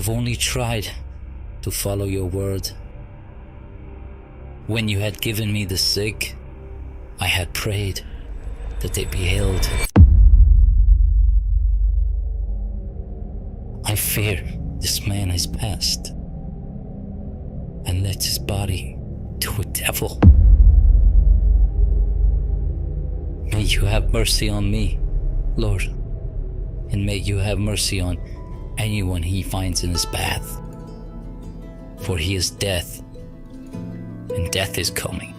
have only tried to follow your word. When you had given me the sick, I had prayed that they be healed. I fear this man has passed and led his body to a devil. May you have mercy on me, Lord, and may you have mercy on anyone he finds in his path. For he is death, and death is coming.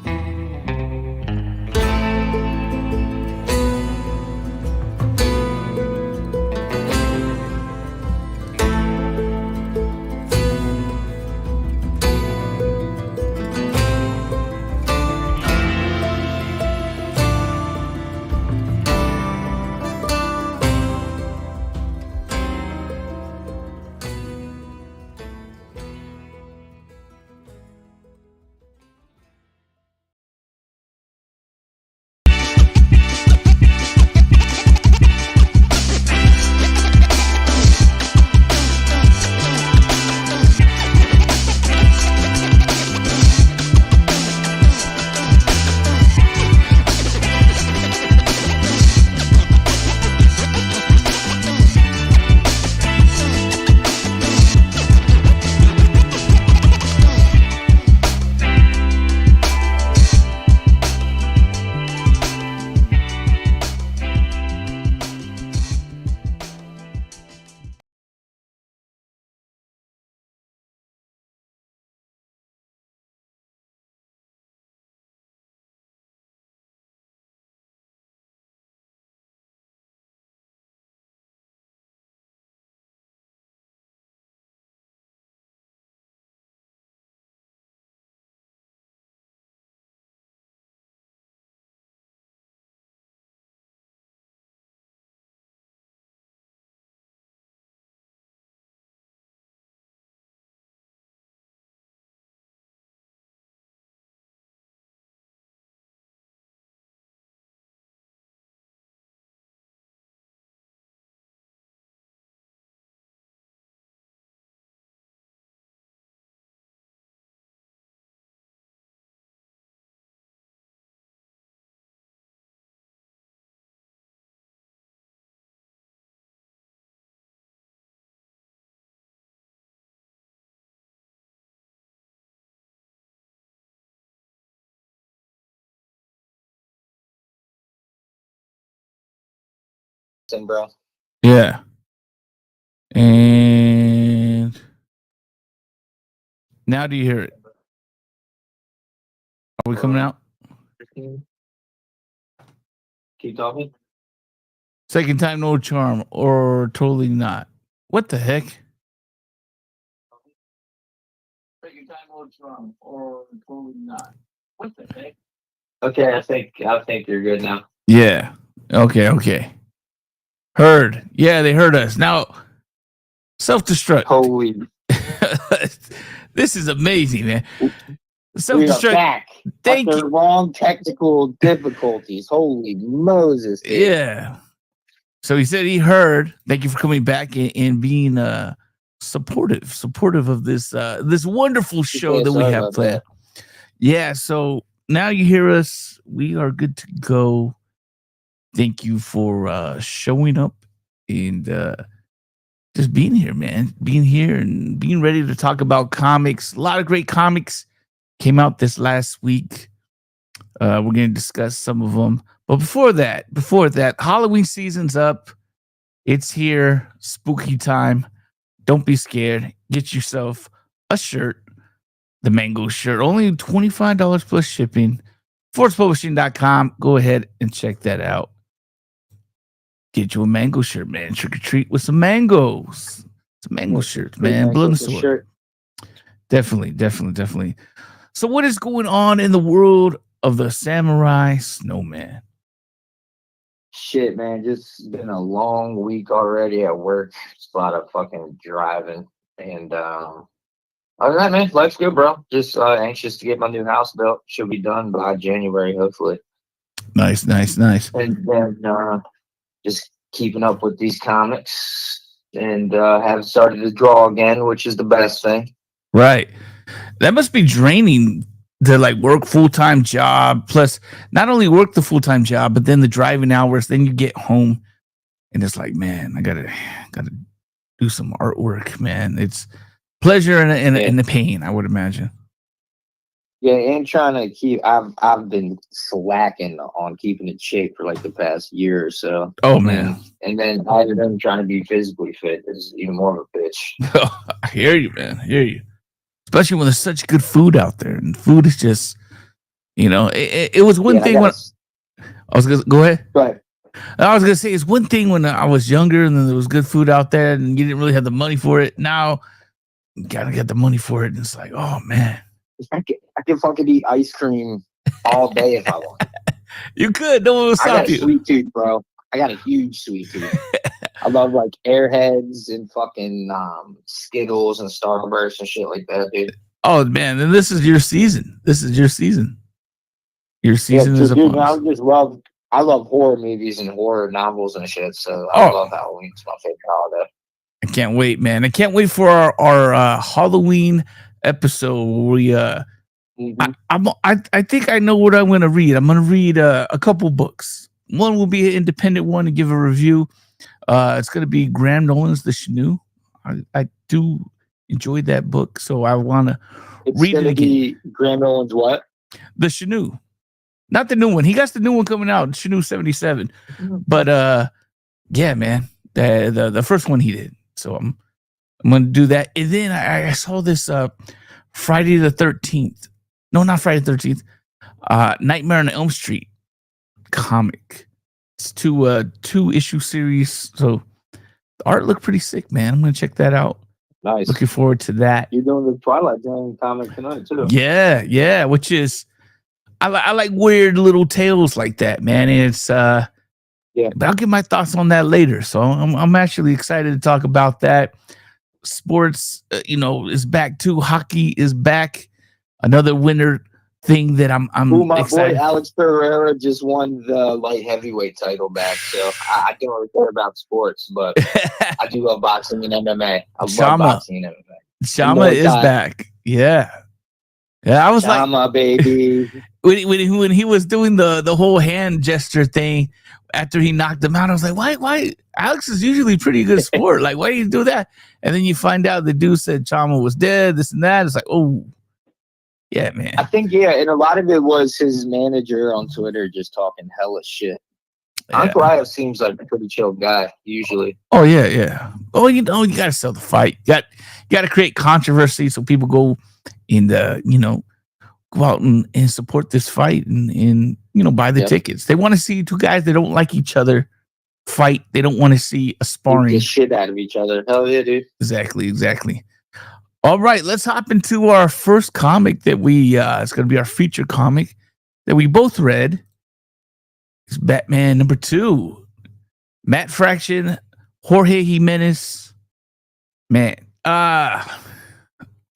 Bro. Yeah. And now do you hear it? Are we coming out? Keep talking. Second time no charm or totally not. What the heck? Second time no charm or totally not. What the heck? Okay, I think you're good now. Yeah. Okay. Heard. Yeah, they heard us. Now, self-destruct. Holy. This is amazing, man. We Self-destruct. are back. Thank After you. long technical difficulties. Holy Moses. Dude. Yeah. So he said he heard. Thank you for coming back and being supportive of this this wonderful show that we have planned. Yeah, so now you hear us. We are good to go. Thank you for showing up and just being here, man. Being here and being ready to talk about comics. A lot of great comics came out this last week. We're going to discuss some of them. But before that, Halloween season's up. It's here. Spooky time. Don't be scared. Get yourself a shirt. The Mango shirt. Only $25 plus shipping. ForcePublishing.com. Go ahead and check that out. Get you a mango shirt, man. Trick or treat with some mangoes. Some mango shirts, man. Blood and sword. Shirt. Definitely. So what is going on in the world of the Samurai Snowman? Shit, man. Just been a long week already at work. Just a lot of fucking driving. And other than that, man, life's good, bro. Just anxious to get my new house built. Should be done by January, hopefully. Nice. And then just keeping up with these comics. and have started to draw again, which is the best thing. Right. That must be draining to like work full-time job, plus not only work the full-time job, but then the driving hours. Then you get home and it's like, man, I gotta do some artwork, man. It's pleasure and the pain, I would imagine. Yeah, and trying to keep. I've been slacking on keeping in shape for like the past year or so. Oh man. And then other than trying to be physically fit is even more of a bitch. I hear you, man. I hear you. Especially when there's such good food out there, and food is just, it was one thing when I was gonna go ahead. Go ahead. I was gonna say it's one thing when I was younger and then there was good food out there and you didn't really have the money for it. Now you gotta get the money for it, and it's like, oh man. I can fucking eat ice cream all day if I want. You could. No one will stop you. I got a sweet tooth, bro. I got a huge sweet tooth. I love like Airheads and fucking Skittles and Starburst and shit like that, dude. Oh man, then this is your season. This is your season. Your season is upon us. I love horror movies and horror novels and shit. So I love Halloween. It's my favorite holiday. I can't wait, man. I can't wait for our Halloween episode where we I think I know what I'm going to read. I'm going to read a couple books. One will be an independent one and give a review. It's going to be Graham Nolan's The Canoe. I do enjoy that book, so I want to read it again. Graham Nolan's what? The Canoe. Not the new one. He got the new one coming out, Canoe 77. But yeah, man, the first one he did. So I'm going to do that. And then I saw this Friday the 13th. No, not Friday the 13th. Nightmare on Elm Street comic. It's two issue series. So the art looked pretty sick, man. I'm going to check that out. Nice. Looking forward to that. You're doing the Twilight Zone comic tonight, too. Yeah. Which is, I like weird little tales like that, man. And it's, but I'll get my thoughts on that later. So I'm actually excited to talk about that. Sports, is back too. Hockey is back. Another winter thing that I'm my excited. Boy Alex Pereira just won the light heavyweight title back. So I don't really care about sports, but I do love boxing and MMA. I love boxing and MMA. Shama is back. Yeah. I was Shama, baby. When he was doing the whole hand gesture thing after he knocked him out, I was like, why? Alex is usually pretty good sport. Like, why do you do that? And then you find out the dude said Chama was dead, this and that. It's like, oh, yeah, man. I think, and a lot of it was his manager on Twitter just talking hella shit. Yeah. Uncle Io seems like a pretty chill guy, usually. Oh, yeah. Oh, you got to sell the fight. You got to create controversy so people go go out and support this fight and buy the tickets. They want to see two guys that don't like each other fight. They don't want to see a sparring. Get shit out of each other. Hell yeah, dude. Exactly. All right, let's hop into our first comic that it's going to be our feature comic that we both read. It's Batman #2. Matt Fraction, Jorge Jimenez. Man,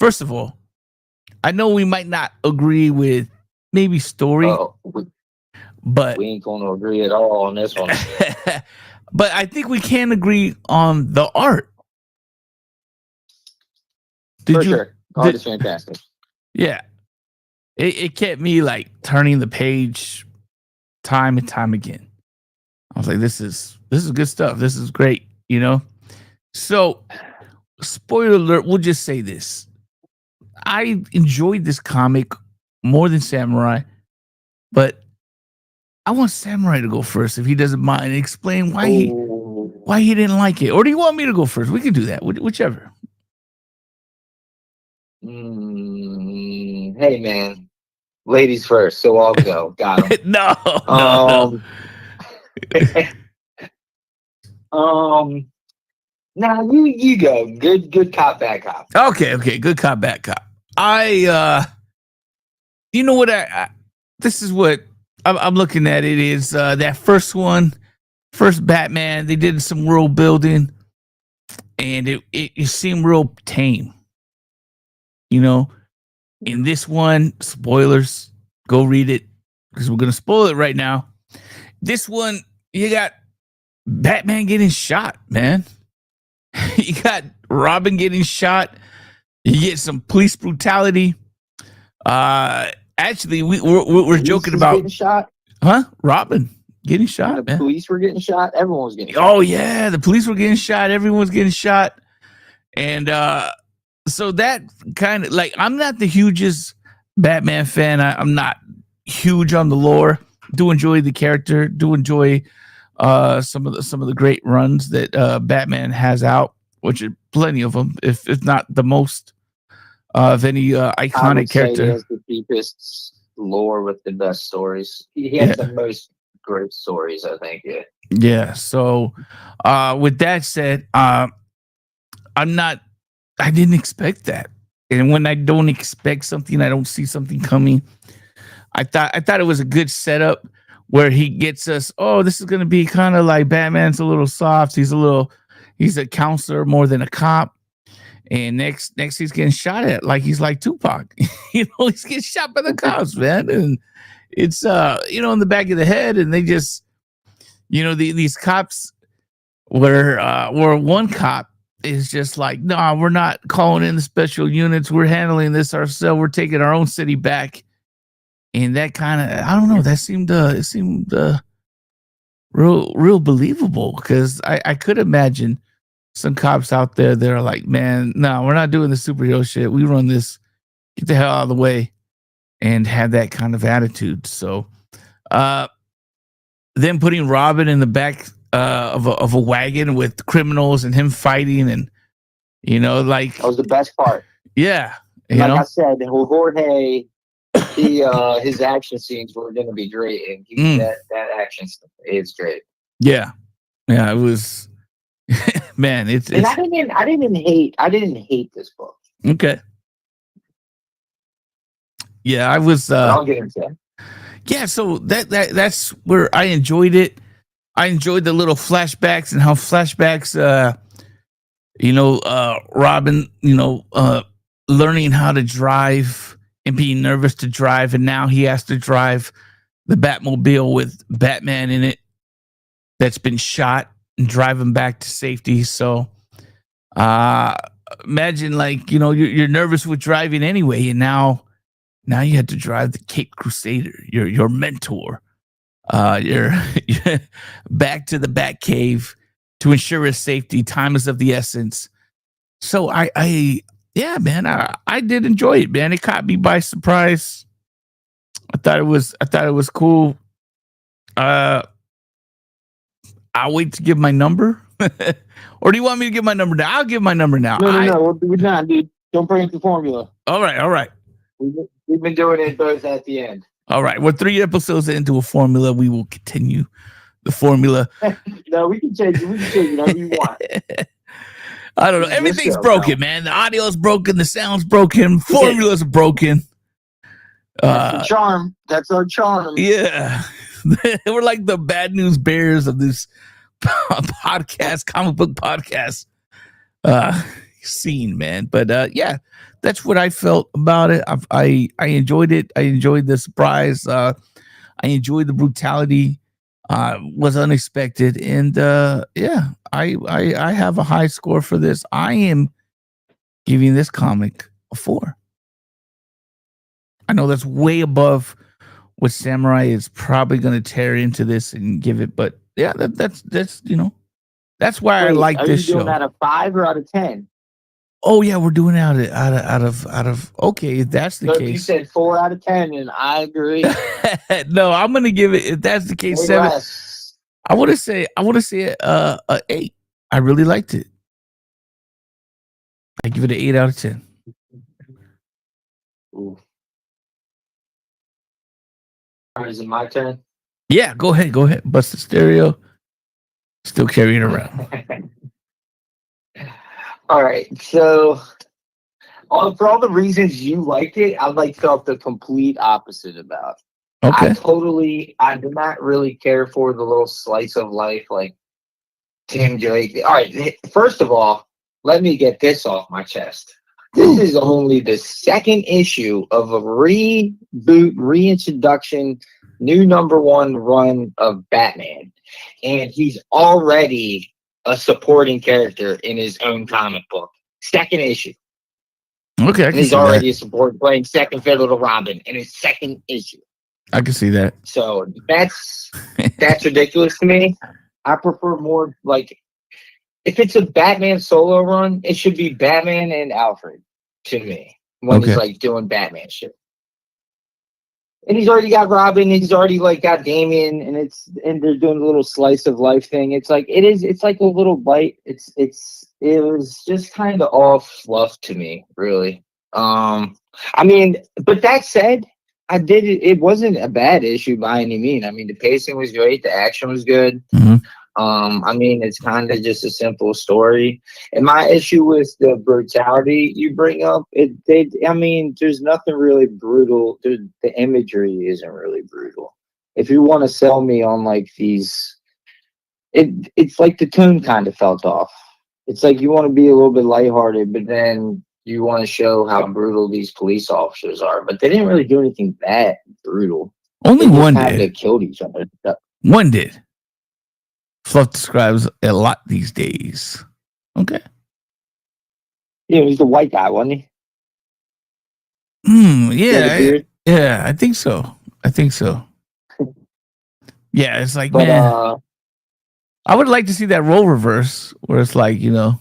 first of all, I know we might not agree with maybe story, but we ain't going to agree at all on this one. But I think we can agree on the art. Sure. Art is fantastic. Yeah. It kept me like turning the page time and time again. I was like, this is good stuff. This is great, So, spoiler alert, we'll just say this. I enjoyed this comic more than Samurai, but I want Samurai to go first if he doesn't mind and explain why he didn't like it. Or do you want me to go first? We can do that, whichever. Hey man, ladies first, so I'll go. Got him. No. Now you go. Good cop, bad cop. Okay. Good cop, bad cop. You know what? This is what I'm looking at. It is that first Batman. They did some world building, and it seemed real tame. In this one, spoilers. Go read it because we're gonna spoil it right now. This one, you got Batman getting shot, man. You got Robin getting shot. You get some police brutality. Actually, we're joking about getting shot. Huh? Robin getting shot. And the police were getting shot. Everyone was getting shot. Oh yeah, the police were getting shot. Everyone was getting shot. And so that kind of like, I'm not the hugest Batman fan. I'm not huge on the lore. Do enjoy the character. Do enjoy some of the great runs that Batman has out, which are plenty of them, if not the most of any iconic character. He has the deepest lore with the best stories. He has the most great stories, I think. Yeah. Yeah. So, with that said, I didn't expect that. And when I don't expect something, I don't see something coming. I thought it was a good setup where he gets us. Oh, this is going to be kind of like Batman's a little soft. He's a counselor more than a cop. And next he's getting shot at like he's like Tupac. He's getting shot by the cops, man. And it's in the back of the head. And they just, these cops where one cop is just like, no, we're not calling in the special units. We're handling this ourselves. We're taking our own city back. And that kind of, I don't know, that seemed real believable, because I could imagine some cops out there that are like, man, no, we're not doing the superhero shit. We run this, get the hell out of the way, and have that kind of attitude. So then putting Robin in the back of a wagon with criminals and him fighting, and like, that was the best part. Yeah. I said, Jorge, his action scenes were going to be great, and that action stuff is great. Yeah, it was. Man, it's I didn't hate this book. Okay. Yeah, I was. I'll get into it. Yeah, so that's where I enjoyed it. I enjoyed the little flashbacks and how flashbacks, Robin, learning how to drive and being nervous to drive, and now he has to drive the Batmobile with Batman in it that's been shot, and drive him back to safety. So imagine, like, you're nervous with driving anyway, and now you have to drive the Cape Crusader, your mentor. You're back to the Batcave to ensure his safety. Time is of the essence. So I did enjoy it, man. It caught me by surprise. I thought it was cool. I'll wait to give my number. Or do you want me to give my number now? I'll give my number now. No, we're not, dude. Don't break the formula. All right. We've been doing it both at the end. All right. We're 3 episodes into a formula. We will continue the formula. No, we can change it. We can change it whatever you want. I don't know. Everything's broken, man. The audio's broken. The sound's broken. Formulas are broken. That's the charm. That's our charm. Yeah. We're like the bad news bears of this podcast, comic book podcast scene, man. But yeah, that's what I felt about it. I enjoyed it. I enjoyed the surprise. I enjoyed the brutality. Was unexpected, and I have a high score for this. I am giving this comic a 4. I know that's way above what Samurai is probably going to tear into this and give it, but yeah, that's why I like this show. Are you doing out of 5 or out of 10? Oh yeah, we're doing it out of. Okay, if that's the case. You said 4 out of 10, and I agree. No, I'm gonna give it. If that's the case, 7. Less. I want to say a 8. I really liked it. I give it an 8 out of 10. Ooh. All right, is it my turn? Yeah, go ahead. Bust the stereo. Still carrying it around. All right, so for all the reasons you liked it, I felt the complete opposite about. Okay. I did not really care for the little slice of life like Tim Drake. All right, first of all, let me get this off my chest. This is only the 2nd issue of a reboot, reintroduction, new #1 run of Batman. And he's already a supporting character in his own comic book. Second issue. Okay, I And can he's see already that. a support playing second fiddle to Robin in his second issue. I can see that. So that's ridiculous to me. I prefer more like if it's a Batman solo run, it should be Batman and Alfred to me when he's Okay. like doing Batman shit. And he's already got Robin, he's already like got Damian, and they're doing a little slice of life thing. It's like it's like a little bite. It was just kind of all fluff to me, really. I mean, but that said, it wasn't a bad issue by any mean. I mean, the pacing was great, the action was good. Mm-hmm. I mean, it's kind of just a simple story. And my issue with the brutality you bring up, I mean, there's nothing really brutal. The imagery isn't really brutal. If you want to sell me on like these, it's like the tone kind of felt off. It's like you want to be a little bit lighthearted, but then you want to show how brutal these police officers are. But they didn't really do anything that brutal. Only They just one kind did. of killed each other. One did. Fluff describes a lot these days. Okay. Yeah, he's the white guy, wasn't he? Yeah, I think so. Yeah, it's like, But man, I would like to see that role reverse where it's like, you know,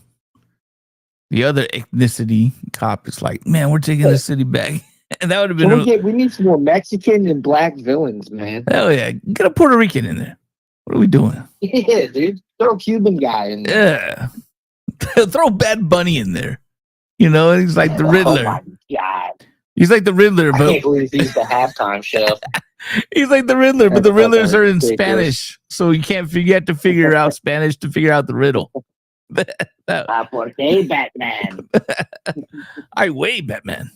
the other ethnicity cop is like, man, we're taking the city back. And that would have been we need some more Mexican and black villains, man. Hell yeah. Get a Puerto Rican in there. What are we doing? Yeah, dude. Throw a Cuban guy in there. Yeah. Throw Bad Bunny in there. You know, he's like the Riddler. Oh my God. He's like the Riddler, I but can't believe he's the halftime show. he's like the Riddler, but the Riddlers are in ridiculous. Spanish. So you have to figure out Spanish to figure out the riddle. ¿Por qué Batman? I weigh Batman.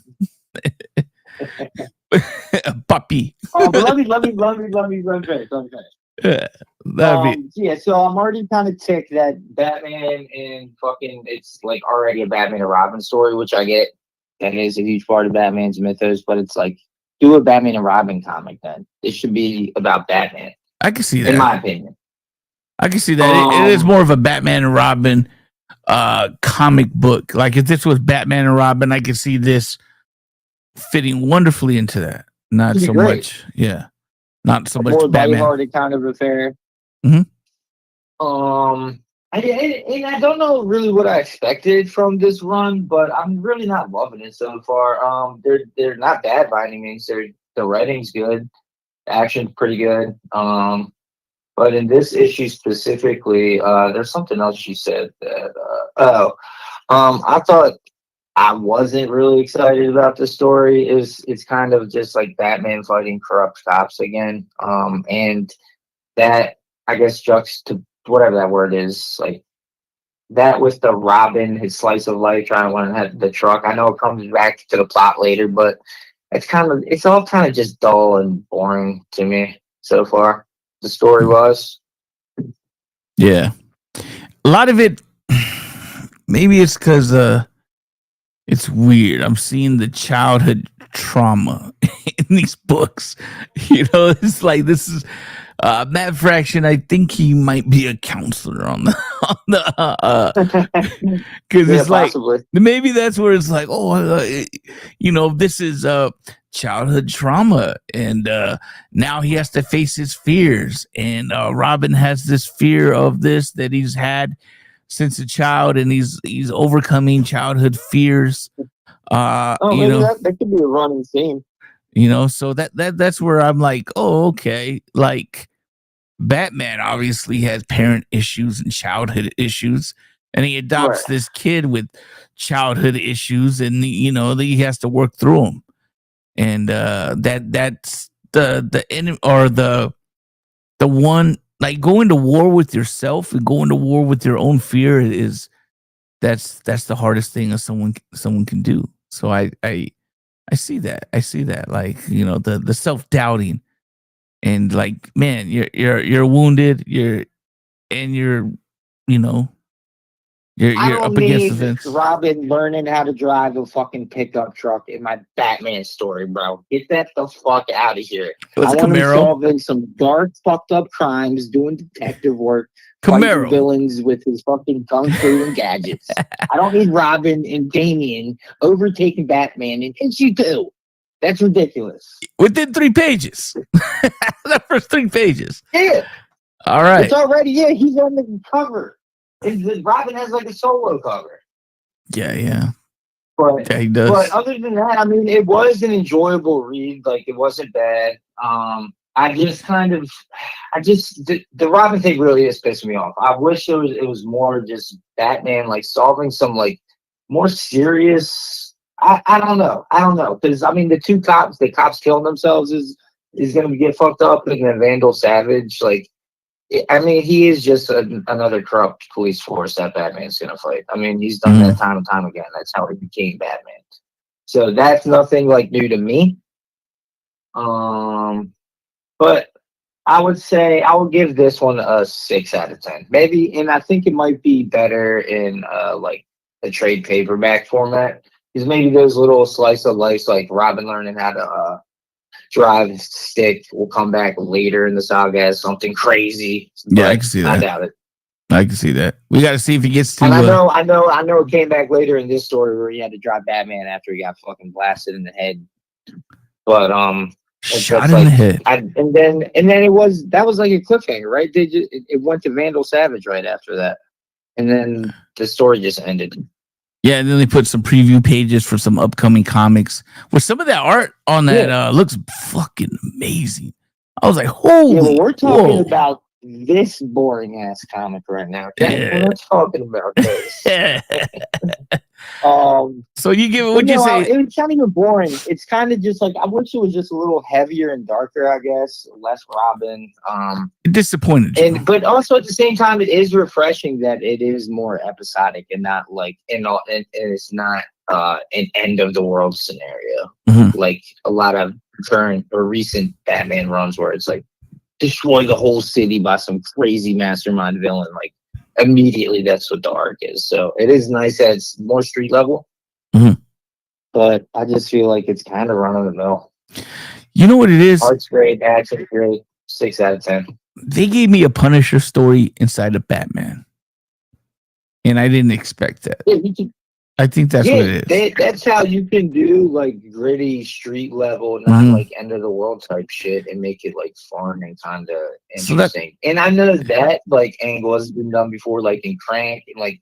Puppy. Oh, but let me run finish. Yeah, so I'm already kind of ticked that Batman and fucking it's like already a Batman and Robin story, which I get. That is a huge part of Batman's mythos, but it's like do a Batman and Robin comic then. It should be about Batman. I can see that. In my opinion. I can see that. It is more of a Batman and Robin comic book. Like if this was Batman and Robin, I could see this fitting wonderfully into that. Not so much. Yeah. Not so much more Batman. lighthearted kind of affair. Mm-hmm. I don't know really what I expected from this run, but I'm really not loving it so far. They're not bad by any means. The writing's good, the action's pretty good. But in this issue specifically, there's something else she said that I thought I wasn't really excited about the story. It's kind of just like Batman fighting corrupt cops again. And that I guess whatever that word is, like that with the Robin, his slice of life trying to learn the truck. I know it comes back to the plot later, but it's all kind of just dull and boring to me so far. The story was. Yeah. A lot of it, maybe it's because it's weird. I'm seeing the childhood trauma in these books. You know, it's like this is Matt Fraction. I think he might be a counselor on the because it's like possibly. Maybe that's where it's like, you know, this is childhood trauma, and now he has to face his fears. And Robin has this fear of this that he's had since a child, and he's overcoming childhood fears. You know, that could be a running theme. You know, so that's where I'm like, oh, okay. Like Batman obviously has parent issues and childhood issues, and he adopts this kid with childhood issues, and you know he has to work through them. And that's the enemy or the one, like going to war with yourself and going to war with your own fear that's the hardest thing that someone can do. So I see that. I see that, like, you know, the self-doubting, and like, man, you're wounded, you're you know, You're I up don't against the need fence. Robin learning how to drive a fucking pickup truck in my Batman story, bro. Get that the fuck out of here. What's I a want him Camaro? solving some dark, fucked up crimes, doing detective work, fighting Camaro. villains with his fucking kung fu and gadgets. I don't need Robin and Damian overtaking Batman in issue 2. That's ridiculous. Within 3 pages. The first 3 pages. Yeah, All right. it's already, he's on the cover. Robin has like a solo cover. Yeah. But, Yeah, he does. but other than that, I mean, it was an enjoyable read. Like, it wasn't bad. The Robin thing really just pissed me off. I wish it was more just Batman, like, solving some, like, more serious. I don't know. Because, I mean, the cops killing themselves is going to get fucked up. And then Vandal Savage, like, I mean, he is just another corrupt police force that Batman's going to fight. I mean, he's done that time and time again. That's how he became Batman. So that's nothing like new to me. But I would say I would give this one a 6 out of 10, maybe. And I think it might be better in like the trade paperback format, because maybe those little slice of life, like Robin learning how to drive stick, will come back later in the saga as something crazy. Yeah, I can see that. I doubt it. I can see that. We got to see if he gets to. And I know it came back later in this story where he had to drive Batman after he got fucking blasted in the head. But shot in the head. And then that was like a cliffhanger, right? It went to Vandal Savage right after that, and then the story just ended. Yeah, and then they put some preview pages for some upcoming comics. Where some of that art on that looks fucking amazing. I was like, holy! Yeah, well, we're talking about this boring ass comic right now. Okay? We're talking about this. So you give it? What'd you say? It's not even boring. It's kind of just like, I wish it was just a little heavier and darker. I guess less Robin. It disappointed you. But also at the same time, it is refreshing that it is more episodic and not like and it's not an end of the world scenario like a lot of current or recent Batman runs where it's like destroy the whole city by some crazy mastermind villain. Like immediately, that's what the arc is. So it is nice that it's more street level, but I just feel like it's kind of run of the mill. You know what it is? Art's great, action's great. 6 out of 10. They gave me a Punisher story inside of Batman, and I didn't expect that. I think that's what it is. That's how you can do like gritty street level, not like end of the world type shit, and make it like fun and kind of interesting. And I know that like angle has been done before, like in Crank, like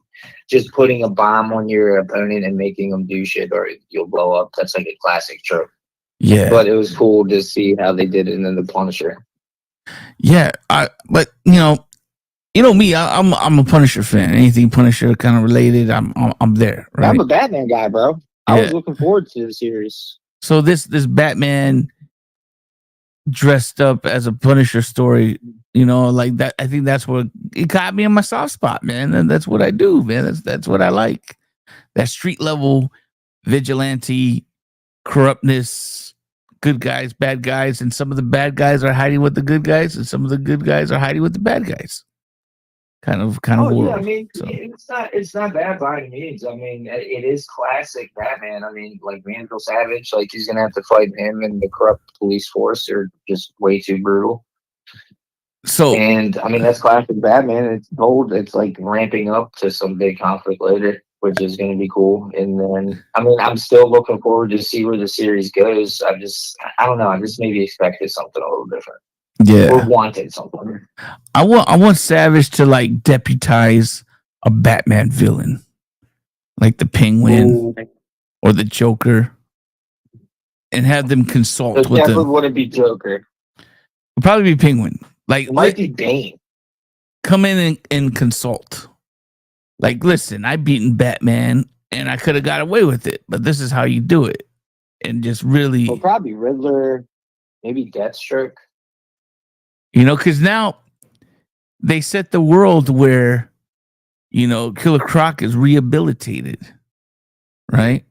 just putting a bomb on your opponent and making them do shit or you'll blow up. That's like a classic trope. Yeah, but it was cool to see how they did it in the Punisher. Yeah, but you know me, I'm a Punisher fan. Anything Punisher kind of related, I'm there. Right? I'm a Batman guy, bro. I was looking forward to the series. So this Batman dressed up as a Punisher story, like that. I think that's what it caught me in my soft spot, man. And that's what I do, man. That's what I like. That street level vigilante corruptness, good guys, bad guys, and some of the bad guys are hiding with the good guys, and some of the good guys are hiding with the bad guys. Kind of world. Yeah, I mean, it's not bad by any means. I mean, it is classic Batman. I mean, like Vandal Savage, like he's gonna have to fight him and the corrupt police force. They're just way too brutal. And I mean, that's classic Batman. It's like ramping up to some big conflict later, which is going to be cool. And then, I mean, I'm still looking forward to see where the series goes. I don't know. I just maybe expected something a little different. Yeah. Or wanted something. I want Savage to like deputize a Batman villain, like the Penguin or the Joker, and have them consult with them. Wouldn't be Joker. It'd probably be Penguin. Like it might be Bane. Come in and consult. Like, listen, I beaten Batman and I could have got away with it, but this is how you do it. And just really... Well, probably Riddler, maybe Deathstroke. Because now they set the world where, Killer Croc is rehabilitated, right?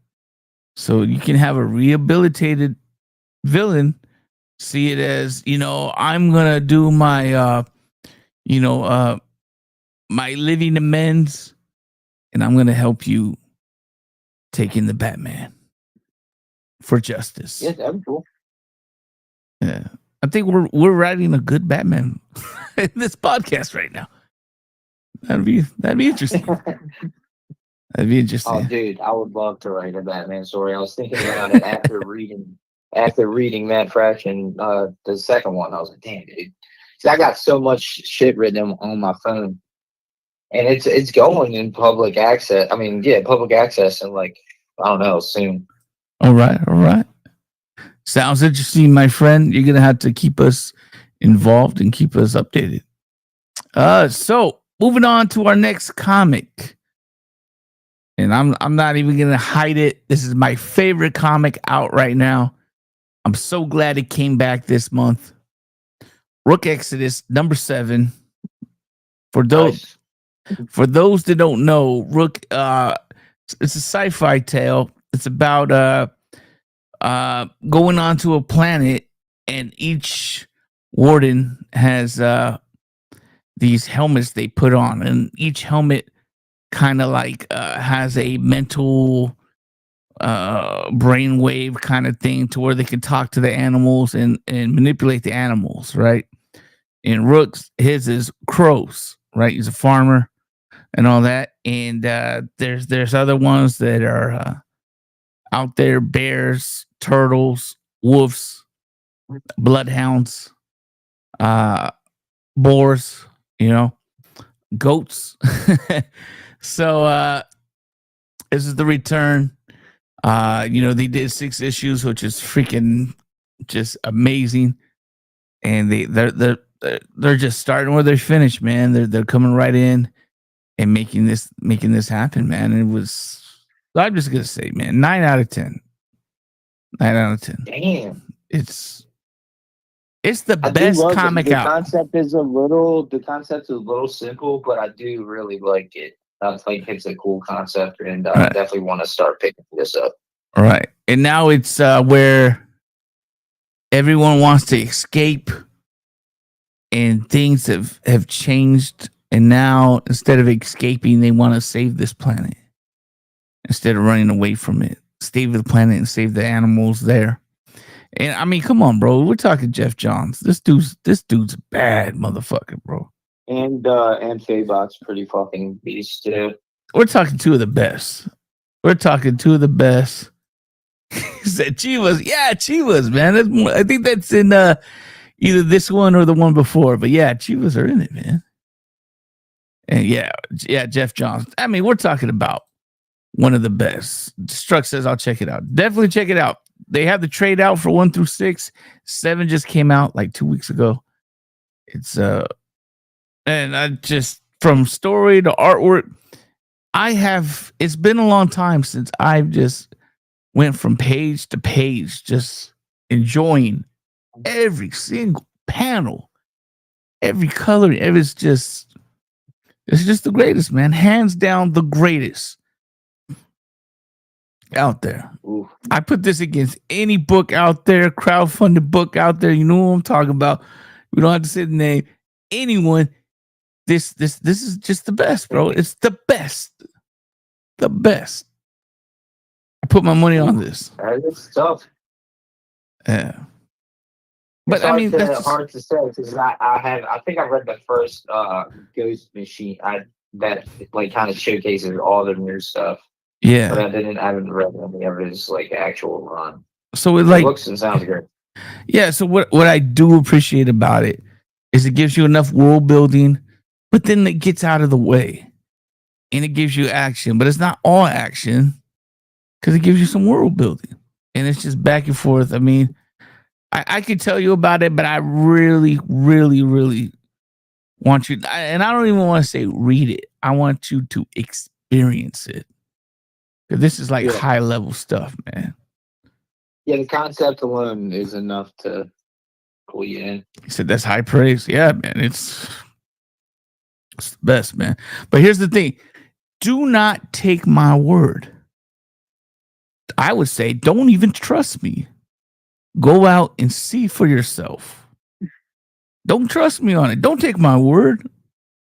So you can have a rehabilitated villain see it as, I'm going to do my, my living amends and I'm going to help you take in the Batman for justice. Yeah, that'd be cool. Yeah. I think we're writing a good Batman in this podcast right now. That'd be interesting. That'd be interesting. Oh, dude, I would love to write a Batman story. I was thinking about it after reading Matt Fraction, the second one. I was like, damn, dude. See, I got so much shit written on my phone, and it's going in public access. I mean, yeah, public access, and like, I don't know, soon. All right. Sounds interesting, my friend. You're gonna have to keep us involved and keep us updated. So moving on to our next comic. And I'm not even gonna hide it. This is my favorite comic out right now. I'm so glad it came back this month. Rook Exodus #7. For those that don't know, Rook it's a sci-fi tale. It's about going onto a planet, and each warden has these helmets they put on, and each helmet kind of like has a mental brainwave kind of thing to where they can talk to the animals and manipulate the animals, right? And Rook's, his is crows, right? He's a farmer and all that. And there's other ones that are out there: bears, turtles, wolves, bloodhounds, boars, goats. So this is the return. They did 6 issues, which is freaking just amazing. And they're just starting where they finished, man. They're coming right in and making this happen, man. And I'm just gonna say, man, 9 out of 10. 9 out of 10. Damn. It's the best comic out. The concept is a little simple, but I do really like it. I think it's a cool concept, and I definitely want to start picking this up. All right. And now it's where everyone wants to escape, and things have changed. And now, instead of escaping, they want to save this planet instead of running away from it. Save the planet and save the animals there. And I mean, come on, bro. We're talking Jeff Johns. This dude's bad motherfucker, bro. And Faybot's pretty fucking beast too. We're talking 2 of the best. He said Chivas. Yeah, Chivas, man. I think that's in either this one or the one before. But yeah, Chivas are in it, man. And yeah, Jeff Johns. I mean, we're talking about one of the best. Struck says I'll check it out. Definitely check it out. They have the trade out for 1 through 6. 7 just came out like 2 weeks ago. It's and I just, from story to artwork, it's been a long time since I've just went from page to page, just enjoying every single panel, every color. It's just the greatest, man. Hands down, the greatest out there. Ooh. I put this against any book out there, crowdfunded book out there. You know what I'm talking about. We don't have to say the name. Anyone. This is just the best, bro. It's the best. The best. I put my money on this. It's tough. Yeah. But I mean, that's hard to say because I think I read the first Ghost Machine that like kind of showcases all the new stuff. Yeah. But I haven't read any of his like actual run. So it looks and sounds great. Yeah. So what I do appreciate about it is it gives you enough world building, but then it gets out of the way and it gives you action, but it's not all action because it gives you some world building and it's just back and forth. I mean, I could tell you about it, but I really, really, really want you, and I don't even want to say read it. I want you to experience it. Because this is like high level stuff, man. Yeah, the concept alone is enough to pull you in. He said that's high praise. Yeah, man. It's the best, man. But here's the thing. Do not take my word. I would say don't even trust me. Go out and see for yourself. Don't trust me on it. Don't take my word.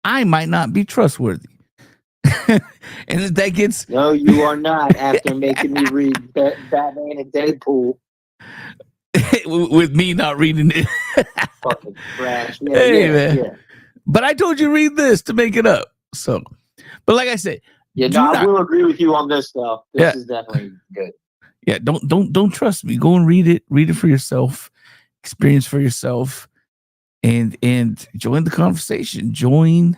I might not be trustworthy. And that gets No, you are not. After making me read Batman and Deadpool, with me not reading it. fucking trash. Yeah, Hey, yeah, man. yeah. But I told you read this to make it up. So, but like I said, Yeah, do no, I not. will agree with you on this stuff. This Yeah. is definitely good. Yeah, don't trust me. Go and read it. Read it for yourself. Experience for yourself, and join the conversation. Join.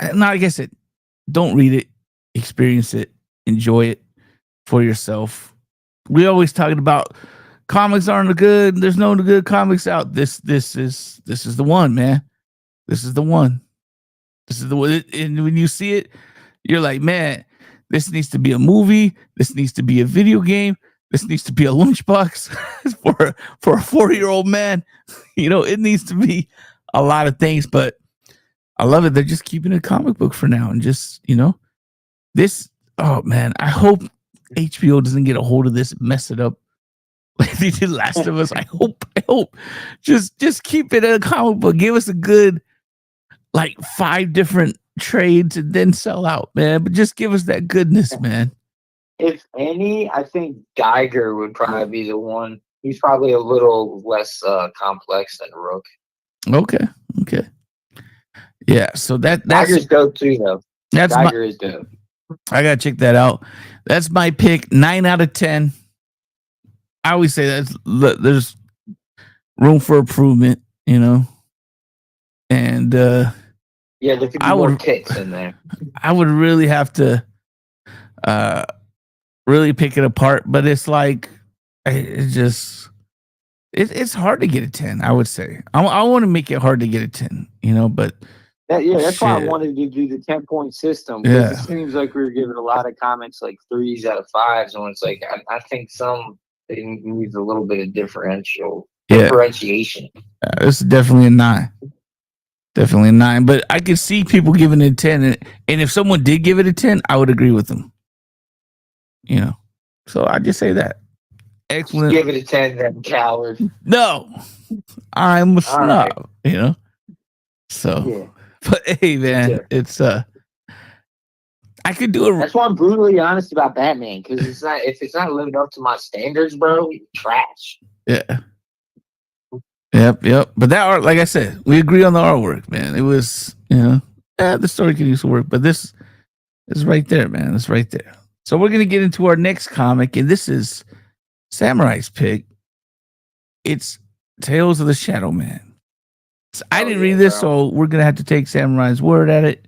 Not like I said, don't read it. Experience it. Enjoy it for yourself. We always talking about comics aren't good. There's no good comics out. This is the one, man. This is the one. This is the one. And when you see it, you're like, man, this needs to be a movie. This needs to be a video game. This needs to be a lunchbox for a 4-year-old man. You know, it needs to be a lot of things, but I love it. They're just keeping it a comic book for now. And just, you know, this, oh man, I hope HBO doesn't get a hold of this and mess it up like they did Last of Us. I hope. Just keep it a comic book. Give us a good, like 5 different trades and then sell out, man. But just give us that goodness, man. If any, I think Geiger would probably be the one. He's probably a little less complex than Rook. Okay. Yeah, so that's Geiger's dope too, though. Geiger is dope. I gotta check that out. That's my pick. 9 out of 10. I always say there's room for improvement, you know. And yeah, there could be more kicks in there. I would really have to really pick it apart, but it's like it's hard to get a 10. I would say I want to make it hard to get a 10, you know. But that's why I wanted to do the 10-point system, because it seems like we were giving a lot of comments like 3s out of 5s, and it's like I think some it needs a little bit of differentiation. It's definitely a 9. Definitely a 9. But I could see people giving it a 10, and if someone did give it a 10, I would agree with them. You know, so I just say that. Excellent. Give it a 10, then coward. No, I'm a snob. Right. You know, so. Yeah. But hey, man, it's I could do it. That's why I'm brutally honest about Batman, because if it's not living up to my standards, bro, trash. Yeah. Yep. But that art, like I said, we agree on the artwork, man. It was, you know, the story could use some work, but this is right there, man. It's right there. So we're gonna get into our next comic, and this is Samurai's pick. It's Tales of the Shadowman. So I didn't read this, so we're gonna have to take Samurai's word at it.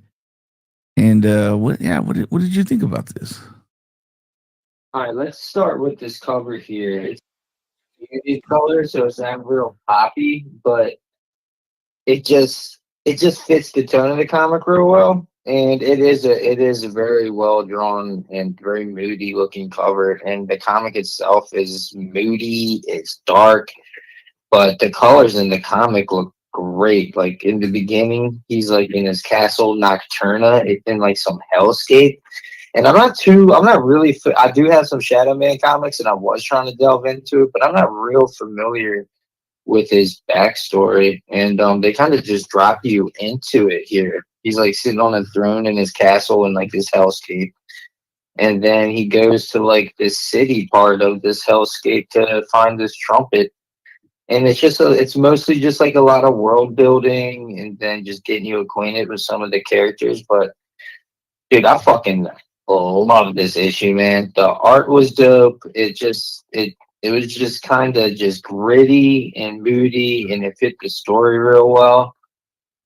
And what did you think about this? All right, let's start with this cover here. It's beauty color, so it's not real poppy, but it just fits the tone of the comic real well. And it is a very well drawn and very moody looking cover. And the comic itself is moody, it's dark, but the colors in the comic look great. Like in the beginning, he's like in his castle Nocturna in like some hellscape. And I do have some Shadowman comics, and I was trying to delve into it, but I'm not real familiar with his backstory. And they kind of just drop you into it here. He's like sitting on a throne in his castle in like this hellscape. And then he goes to like this city part of this hellscape to find this trumpet. And it's mostly just like a lot of world building and then just getting you acquainted with some of the characters. But dude, I fucking love this issue, man. The art was dope. It was just kind of just gritty and moody, and it fit the story real well.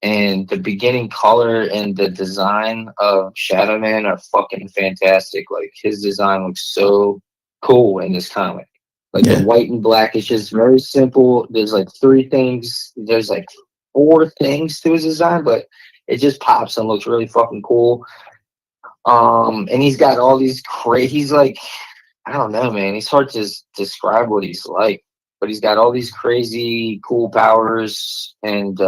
And the beginning color and the design of Shadowman are fucking fantastic. Like his design looks so cool in this comic. Like the white and black is just very simple. There's like 3 things. There's like 4 things to his design, but it just pops and looks really fucking cool. And he's got all these he's like, I don't know, man. It's hard to describe what he's like, but he's got all these crazy cool powers, and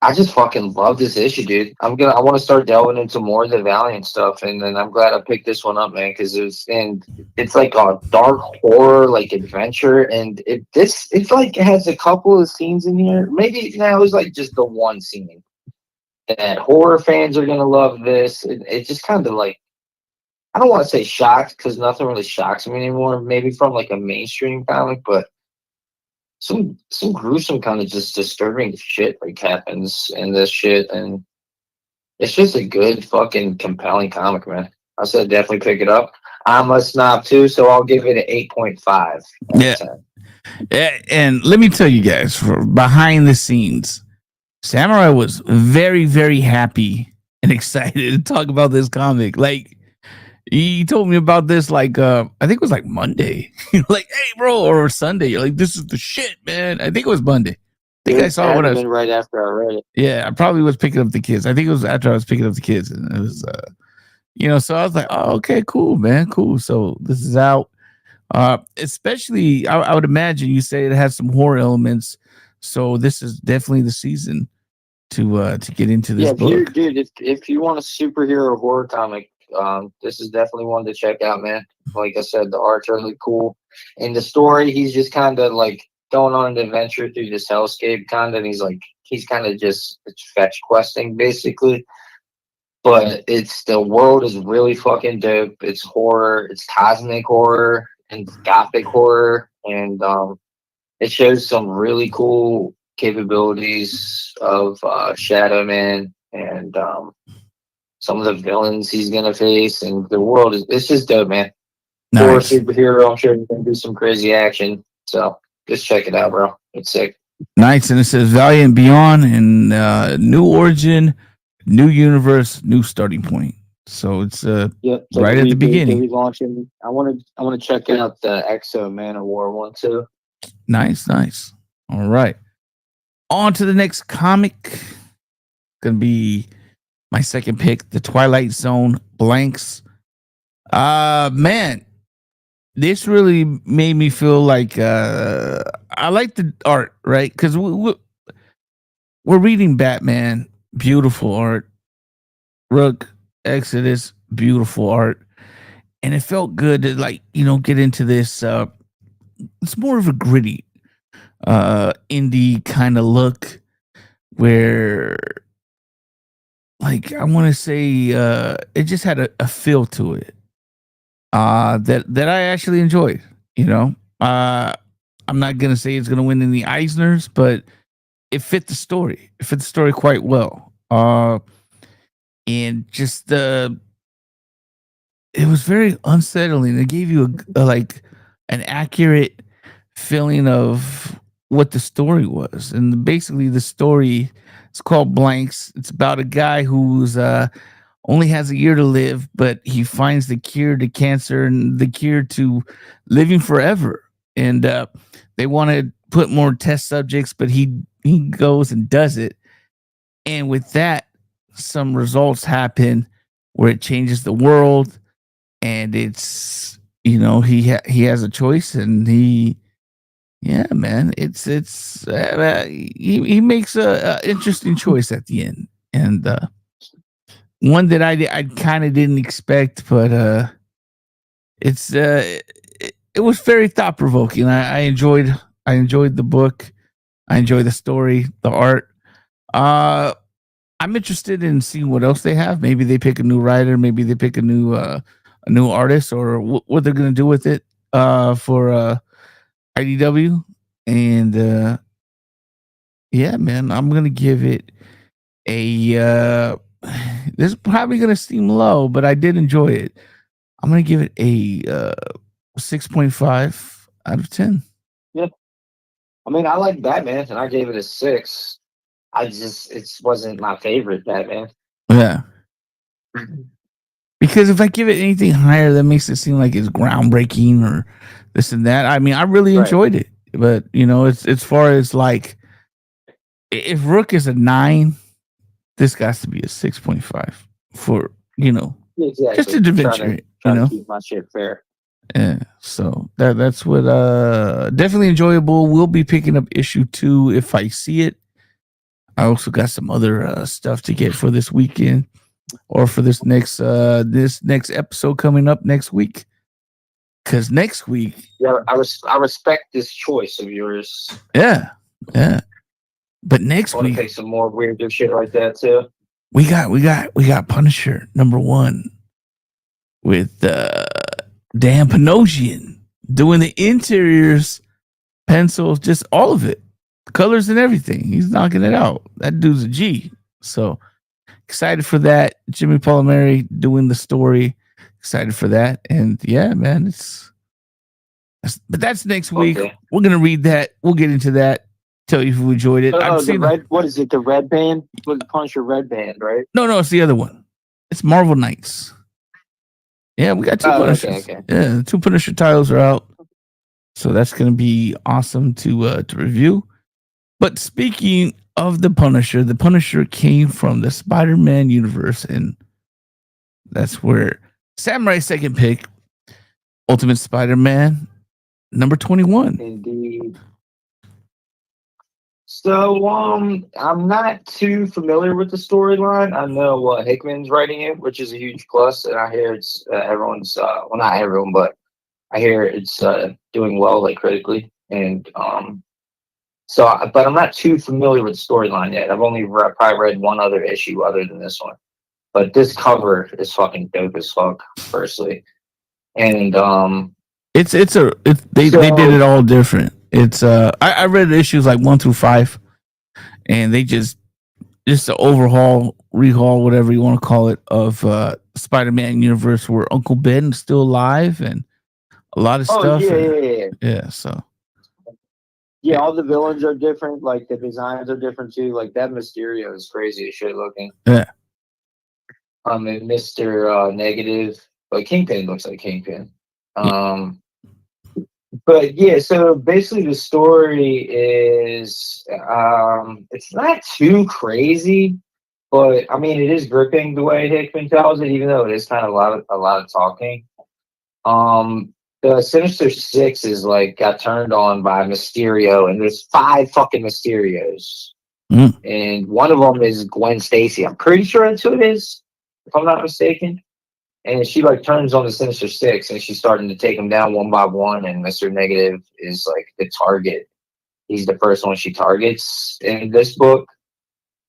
I just fucking love this issue, dude. I want to start delving into more of the Valiant stuff, and then I'm glad I picked this one up, man, because it's like a dark horror, like adventure, and it's like it has a couple of scenes in here. Maybe it was like just the one scene, that horror fans are gonna love this. It just kind of like, I don't want to say shocked because nothing really shocks me anymore. Maybe from like a mainstream comic, but some gruesome kind of just disturbing shit like happens in this shit, and it's just a good fucking compelling comic, man. I said definitely pick it up. I'm a snob too, so I'll give it an 8.5 out Yeah. of 10. And let me tell you guys, for behind the scenes, Samurai was very, very happy and excited to talk about this comic. Like, he told me about this like I think it was like Monday. Like, hey bro, or Sunday. You're like, this is the shit, man. I think it was Monday. I think I saw it when I was right after I read it. Yeah, I probably was picking up the kids. I think it was after I was picking up the kids. And it was so I was like, oh, okay, cool, man. Cool. So this is out. Especially I would imagine you say it has some horror elements. So this is definitely the season to get into this book. If you want a superhero horror comic, this is definitely one to check out, man. Like I said, the art's really cool. In the story, he's just kind of like going on an adventure through this hellscape, kind of. And he's kind of just fetch questing, basically. But the world is really fucking dope. It's horror, it's cosmic horror, and gothic horror, and it shows some really cool capabilities of Shadowman and some of the villains he's gonna face, and the world it's just dope, man. For a superhero, I'm sure you can do some crazy action. So just check it out, bro. It's sick. Nice, and it says Valiant Beyond and new origin, new universe, new starting point. So it's right at the beginning. Launching. I want to check out the Exo Man of War one too. Nice. All right, on to the next comic. Gonna be my second pick, the Twilight Zone blanks. Man, this really made me feel like I like the art, right? Because we're reading Batman, beautiful art. Rook Exodus, beautiful art, and it felt good to get into this. It's more of a gritty, indie kind of look, where I want to say it just had a feel to it that I actually enjoyed. I'm not gonna say it's gonna win any Eisners, but it fit the story. It fit the story quite well. And just it was very unsettling. It gave you an accurate feeling of what the story was. And basically the story, it's called Blanks. It's about a guy who's only has a year to live, but he finds the cure to cancer and the cure to living forever. And they want to put more test subjects, but he goes and does it. And with that, some results happen where it changes the world, and it's he has a choice, and he makes a interesting choice at the end, and one that I kind of didn't expect, but it was very thought provoking. I enjoyed the book. I enjoyed the story, the art. I'm interested in seeing what else they have. Maybe they pick a new writer. Maybe they pick a new artist, or what they're gonna do with it for IDW. And man, I'm gonna give it a. This is probably gonna seem low, but I did enjoy it. I'm gonna give it a 6.5 out of 10. Yeah, I mean, I like Batman, and I gave it a 6. It wasn't my favorite Batman. Yeah. Because if I give it anything higher, that makes it seem like it's groundbreaking or this and that. I mean, I really enjoyed it. But, it's as far as if Rook is a 9, this has to be a 6.5 for, exactly. Just to differentiate, to keep my shit fair. Yeah. So that's what definitely enjoyable. We'll be picking up issue 2 if I see it. I also got some other stuff to get for this weekend, or for this next episode coming up next week. Because next week, I respect this choice of yours. Yeah. But next week, take some more weird shit like that too. we got Punisher #1 with Dan Panosian doing the interiors, pencils, just all of it, colors and everything. He's knocking it out. That dude's a G. So excited for that. Jimmy Palmieri doing the story. Excited for that. And yeah, man, but that's next week. Okay. We're gonna read that. We'll get into that. Tell you if we enjoyed it. What is it? The Red Band? Was Punisher Red Band, right? No, it's the other one. It's Marvel Knights. Yeah, we got two Punishers. Okay. Yeah, 2 Punisher titles are out. So that's gonna be awesome to review. But speaking of the Punisher came from the Spider-Man universe, and that's where Samurai's second pick, Ultimate Spider-Man, number 21. Indeed. So, I'm not too familiar with the storyline. I know Hickman's writing it, which is a huge plus, and I hear it's everyone's well, not everyone, but I hear it's doing well, like critically, and but I'm not too familiar with the storyline yet. I've only probably read one other issue other than this one, but this cover is fucking dope as fuck, firstly, and they did it all different. It's I read issues like 1 through 5, and they just the rehaul, whatever you want to call it, of Spider-Man universe where Uncle Ben is still alive and a lot of stuff. Yeah. So yeah, all the villains are different. Like the designs are different too. Like that Mysterio is crazy as shit looking. Yeah. And Mr. Negative, but Kingpin looks like Kingpin. But yeah, so basically the story is it's not too crazy, but I mean it is gripping the way Hickman tells it, even though it is kind of a lot of talking. The Sinister Six is like got turned on by Mysterio, and there's 5 fucking Mysterios, and one of them is Gwen Stacy. I'm pretty sure that's who it is, if I'm not mistaken. And she like turns on the Sinister Six, and she's starting to take them down one by one. And Mr. Negative is like the target. He's the first one she targets in this book.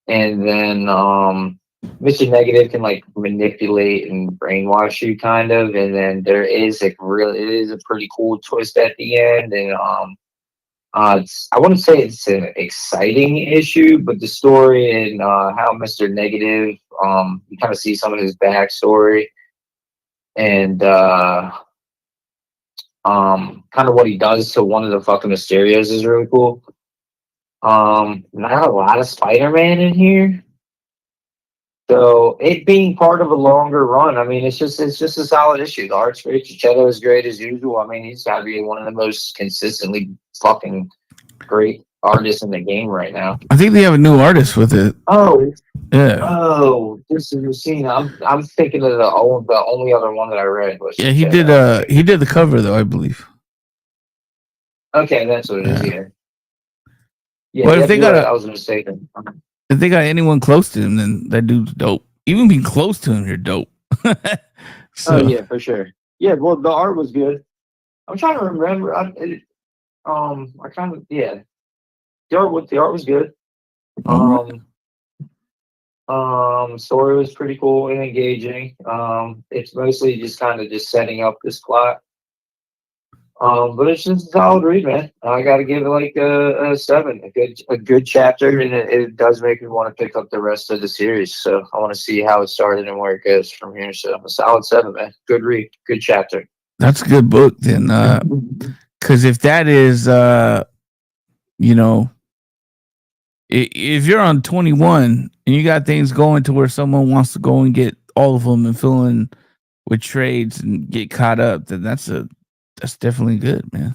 And then Mr. Negative can like manipulate and brainwash you, kind of. And then there is it is a pretty cool twist at the end. And I wouldn't say it's an exciting issue, but the story and how Mr. Negative, you kind of see some of his backstory. And kind of what he does to one of the fucking Mysterios is really cool. Not a lot of Spider-Man in here, so it being part of a longer run, I mean, it's just a solid issue. The art's great. Chichetto is great as usual. I mean, he's got to be one of the most consistently fucking great artists in the game right now. I think they have a new artist with it. Oh, yeah. Oh, this is Lucina. I'm thinking of the only other one that I read was. Yeah, he did the cover though, I believe. Okay, that's what it is. Yeah. Well, if they got I was mistaken. If they got anyone close to him, then that dude's dope. Even being close to him, you're dope. So. Oh yeah, for sure. Yeah, well, the art was good. I'm trying to remember. The art was good. Story was pretty cool and engaging. It's mostly just kind of just setting up this plot. But it's just a solid read, man. I got to give it like a 7, a good chapter, and it does make me want to pick up the rest of the series. So I want to see how it started and where it goes from here. So a solid 7, man. Good read, good chapter. That's a good book, then. Because if that is, if you're on 21 and you got things going to where someone wants to go and get all of them and fill in with trades and get caught up, then that's definitely good, man.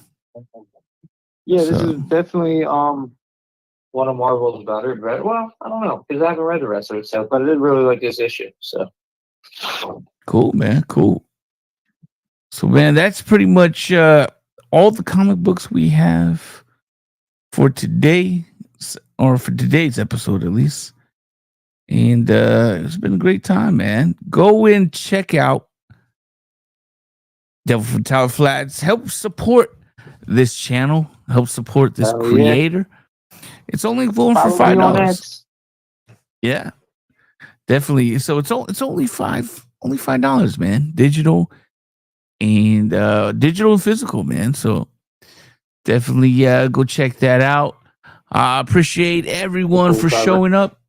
Yeah, this is definitely one of Marvel's better. But well, I don't know because I haven't read the rest of it, so but I did really like this issue. So cool, man. Cool. So, man, that's pretty much all the comic books we have for today, or for today's episode at least. And it's been a great time, man. Go and check out Devil from Talonflats. Help support this channel. Help support this creator. Yeah. It's only going for $5. Yeah. definitely. So it's only $5, man. Digital and physical, man. So definitely, go check that out. I appreciate everyone for showing up,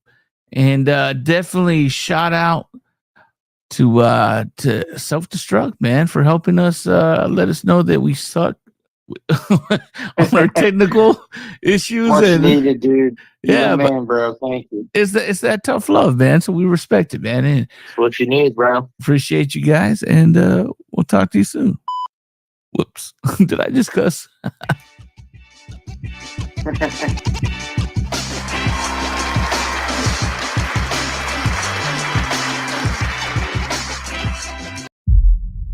and definitely shout out to Self Destruct, man, for helping us let us know that we suck on our technical issues. Much and needed, dude. Yeah, man, bro. Thank you. It's that tough love, man. So we respect it, man, and It's what you need, bro. appreciate you guys. And we'll talk to you soon. Whoops, did I just cuss?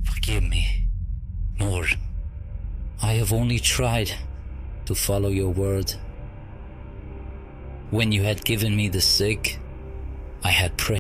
Forgive me, Lord. I have only tried to follow your word. When you had given me the sick, I had prayed.